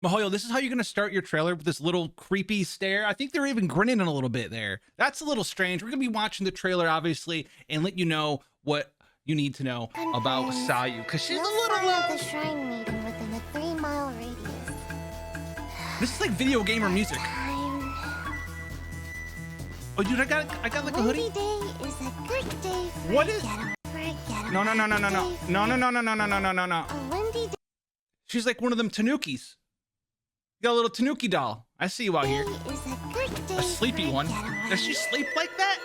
Mahoyo, this is how you're going to start your trailer with this little creepy stare. I think they're even grinning a little bit there. That's a little strange. We're going to be watching the trailer, obviously, and let you know what you need to know about Sayu, because she's a little the shrine meeting within a 3-mile radius. This is like video gamer music. Oh, dude, I got like a hoodie. Day is a good day for What is? No. A windy day She's like one of them tanukis. You got a little tanuki doll. I see you out here. is a good day A sleepy for a one. getaway. Does she sleep like that?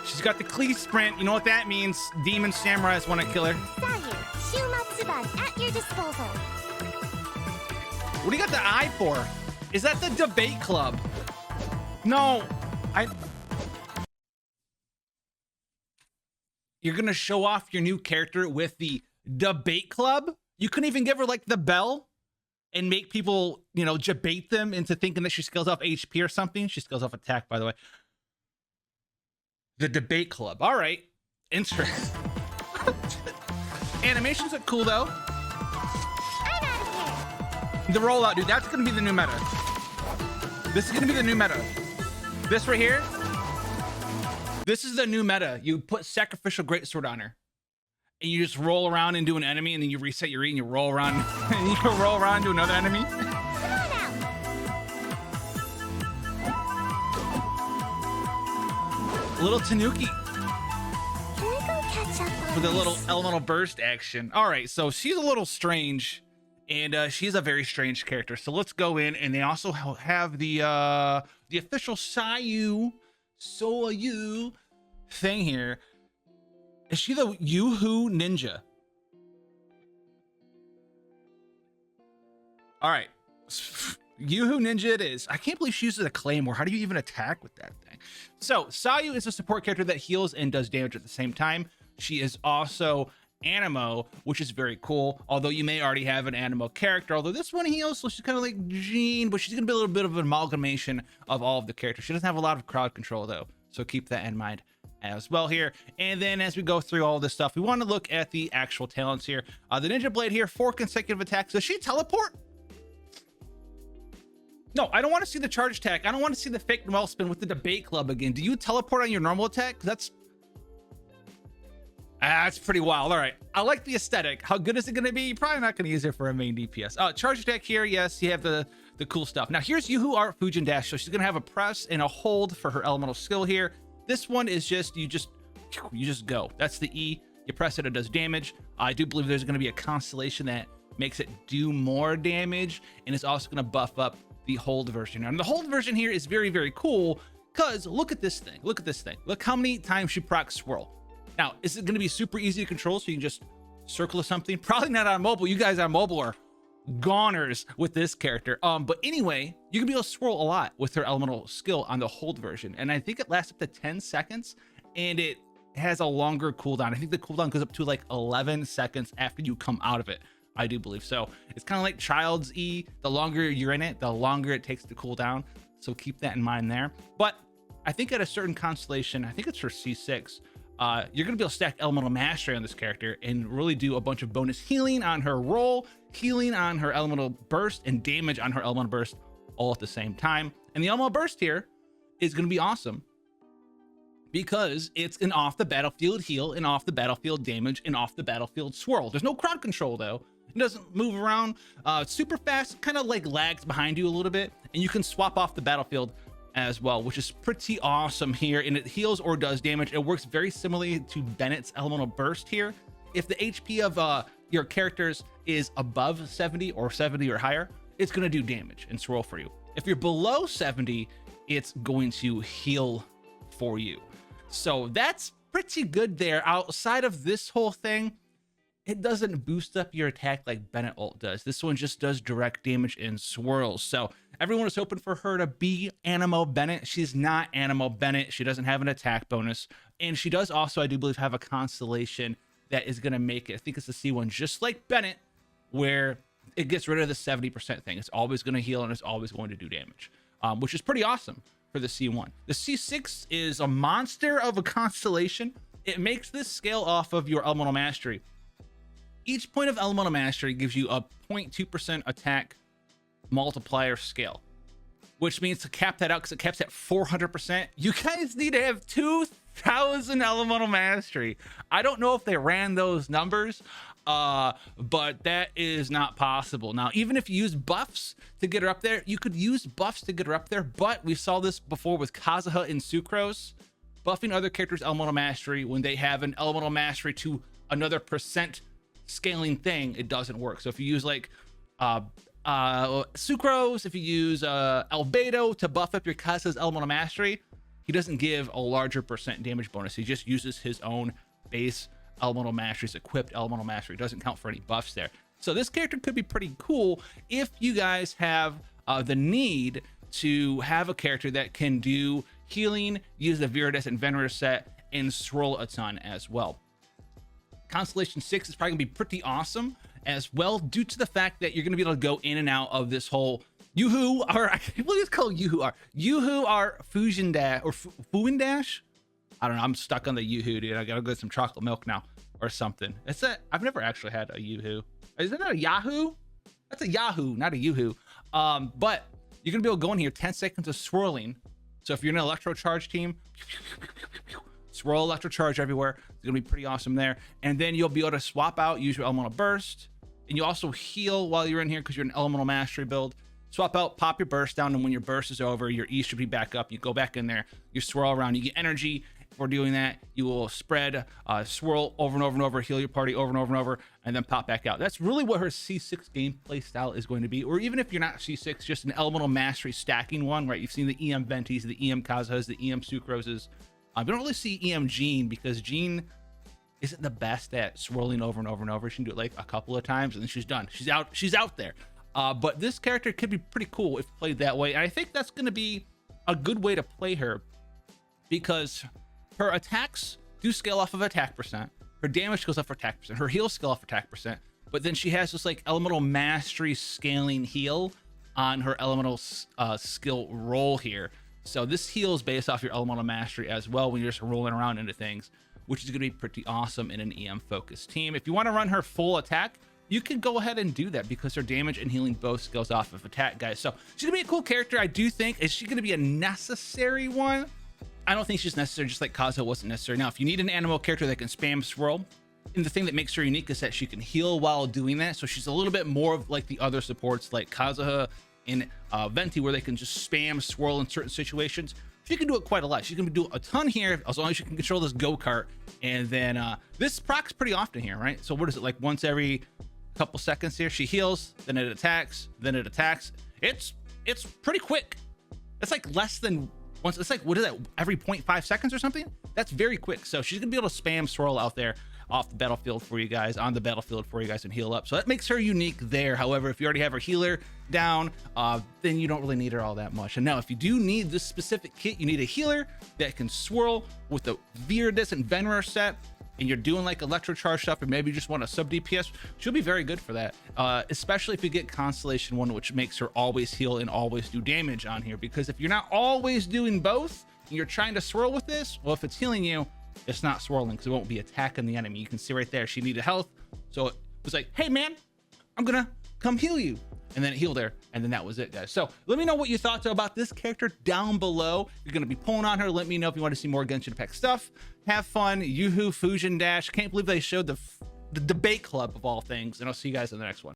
She's got the cleave sprint. You know what that means? Demon samurais want to kill her. Sayu, Shumatsuban at your disposal. What do you got the eye for? Is that the debate club? No, You're gonna show off your new character with the debate club? You couldn't even give her like the bell and make people, you know, debate them into thinking that she scales off HP or something. She scales off attack, by the way. The debate club. All right. Interesting. Animations look cool though. I'm out of here. The rollout, dude, that's gonna be the new meta. This is gonna be the new meta. This right here, this is the new meta. You put sacrificial greatsword on her, and you just roll around into an enemy, and then you reset your E, and you roll around, and you roll around to another enemy. Come on out. Little Tanuki Can we go catch up on with a little this? elemental burst action. All right, so she's a little strange, and she's a very strange character. So let's go in, and they also have the official Sayu thing here. Is she the Yoo-hoo ninja? All right, Yoo-hoo ninja it is. I can't believe she uses a claymore. How do you even attack with that thing? So Sayu is a support character that heals and does damage at the same time. She is also Animo, which is very cool, although you may already have an Animo character, although this one heals, so she's kind of like Jean, but she's gonna be a little bit of an amalgamation of all of the characters. She doesn't have a lot of crowd control though, so keep that in mind as well here. And then as we go through all this stuff, we want to look at the actual talents here. The Ninja Blade here, 4 consecutive attacks. Does she teleport? No, I don't want to see the charge attack. I don't want to see the fake Noel spin with the debate club again. Do you teleport on your normal attack? That's pretty wild. All right, I like the aesthetic. How good is it going to be? You're probably not going to use it for a main DPS. Charge attack here, yes, you have the cool stuff. Now here's Yoo-hoo Art Fujin Dash. So she's going to have a press and a hold for her elemental skill here. This one is just you just go. That's the E. You press it, it does damage. I do believe there's going to be a constellation that makes it do more damage, and it's also going to buff up the hold version. And the hold version here is very, very cool because look at this thing. Look at this thing. Look how many times she procs swirl. Now, is it going to be super easy to control so you can just circle something? Probably not on mobile. You guys on mobile are goners with this character. But anyway, you can be able to swirl a lot with her elemental skill on the hold version. And I think it lasts up to 10 seconds and it has a longer cooldown. I think the cooldown goes up to like 11 seconds after you come out of it. I do believe so. It's kind of like Child's E. The longer you're in it, the longer it takes to cool down. So keep that in mind there. But I think at a certain constellation, I think it's for C6, you're going to be able to stack elemental mastery on this character and really do a bunch of bonus healing on her roll, healing on her elemental burst, and damage on her elemental burst all at the same time. And the elemental burst here is going to be awesome because it's an off the battlefield heal and off the battlefield damage and off the battlefield swirl. There's no crowd control though. It doesn't move around super fast, kind of like lags behind you a little bit, and you can swap off the battlefield as well, which is pretty awesome here. And it heals or does damage. It works very similarly to Bennett's elemental burst here. If the HP of your characters is above 70 or 70 or higher, it's going to do damage and swirl for you. If you're below 70, it's going to heal for you. So that's pretty good there. Outside of this whole thing, it doesn't boost up your attack like Bennett ult does. This one just does direct damage and swirls. So everyone is hoping for her to be Animo Bennett. She's not Animo Bennett. She doesn't have an attack bonus. And she does also, I do believe, have a constellation that is going to make it, I think it's the C1, just like Bennett, where it gets rid of the 70% thing. It's always going to heal and it's always going to do damage, which is pretty awesome for the C1. The C6 is a monster of a constellation. It makes this scale off of your elemental mastery. Each point of elemental mastery gives you a 0.2% attack multiplier scale, which means to cap that out, because it caps at 400%, you guys need to have 2,000 elemental mastery. I don't know if they ran those numbers, but that is not possible. Now, even if you use buffs to get her up there, you could use buffs to get her up there, but we saw this before with Kazuha and Sucrose. Buffing other characters' elemental mastery when they have an elemental mastery to another percent scaling thing, it doesn't work. So if you use like Sucrose, if you use Albedo to buff up your Kazuha's elemental mastery, he doesn't give a larger percent damage bonus. He just uses his own base elemental mastery, his equipped elemental mastery. It doesn't count for any buffs there. So this character could be pretty cool if you guys have the need to have a character that can do healing, use the Viridescent Venerer set, and swirl a ton as well. Constellation 6 is probably gonna be pretty awesome as well, due to the fact that you're gonna be able to go in and out of this whole Yoo-hoo, or I can't believe it's called Yoo-hoo are Fusion Dash, or Fuin Dash. I don't know, I'm stuck on the Yoo-hoo, dude. I gotta go get some chocolate milk now or something. I've never actually had a Yoo-hoo. Is it a Yahoo? That's a Yahoo, not a Yoo-hoo. But you're gonna be able to go in here, 10 seconds of swirling. So if you're in an electro charge team, swirl electro charge everywhere. It's gonna be pretty awesome there. And then you'll be able to swap out, use your elemental burst, and you also heal while you're in here because you're an elemental mastery build. Swap out, pop your burst down, and when your burst is over, your E should be back up. You go back in there, you swirl around, you get energy. For doing that, you will spread, swirl over and over and over, heal your party over and over and over, and then pop back out. That's really what her C6 gameplay style is going to be. Or even if you're not C6, just an elemental mastery stacking one, right? You've seen the EM Ventis, the EM Kazuhas, the EM Sucroses. We don't really see EM Jean, because Jean isn't the best at swirling over and over and over. She can do it like a couple of times and then she's done. She's out there. But this character could be pretty cool if played that way. And I think that's going to be a good way to play her, because her attacks do scale off of attack percent. Her damage goes up for attack percent. Her heals scale off for attack percent. But then she has this like elemental mastery scaling heal on her elemental skill roll here. So this heals based off your elemental mastery as well when you're just rolling around into things, which is going to be pretty awesome in an EM focused team. If you want to run her full attack, you can go ahead and do that, because her damage and healing both scales off of attack, guys. So she's gonna be a cool character. I do think, is she gonna be a necessary one? I don't think she's necessary, just like Kazuha wasn't necessary. Now, if you need an animal character that can spam swirl, and the thing that makes her unique is that she can heal while doing that. So she's a little bit more of like the other supports like Kazuha and Venti, where they can just spam swirl in certain situations. She can do it quite a lot. She can do a ton here, as long as you can control this go-kart. And then this procs pretty often here, right? So what is it, like once every couple seconds here? She heals, then it attacks, then it attacks. It's pretty quick. It's like less than once. It's like, what is that, every 0.5 seconds or something? That's very quick. So she's gonna be able to spam swirl out there off the battlefield for you guys, on the battlefield for you guys, and heal up. So that makes her unique there. However, if you already have her healer down, then you don't really need her all that much. And now, if you do need this specific kit, you need a healer that can swirl with the Viridescent Venerer set, and you're doing like electro charge stuff, or maybe you just want a sub DPS, she'll be very good for that. Especially if you get Constellation 1, which makes her always heal and always do damage on here. Because if you're not always doing both, and you're trying to swirl with this, well, if it's healing you, it's not swirling, because it won't be attacking the enemy. You can see right there, she needed health. So it was like, hey man, I'm gonna come heal you. And then it healed her, and then that was it, guys. So let me know what you thought about this character down below. You're gonna be pulling on her. Let me know if you want to see more Genshin Impact stuff. Have fun. Yoo-hoo, Fusion Dash. Can't believe they showed the debate club of all things, and I'll see you guys in the next one.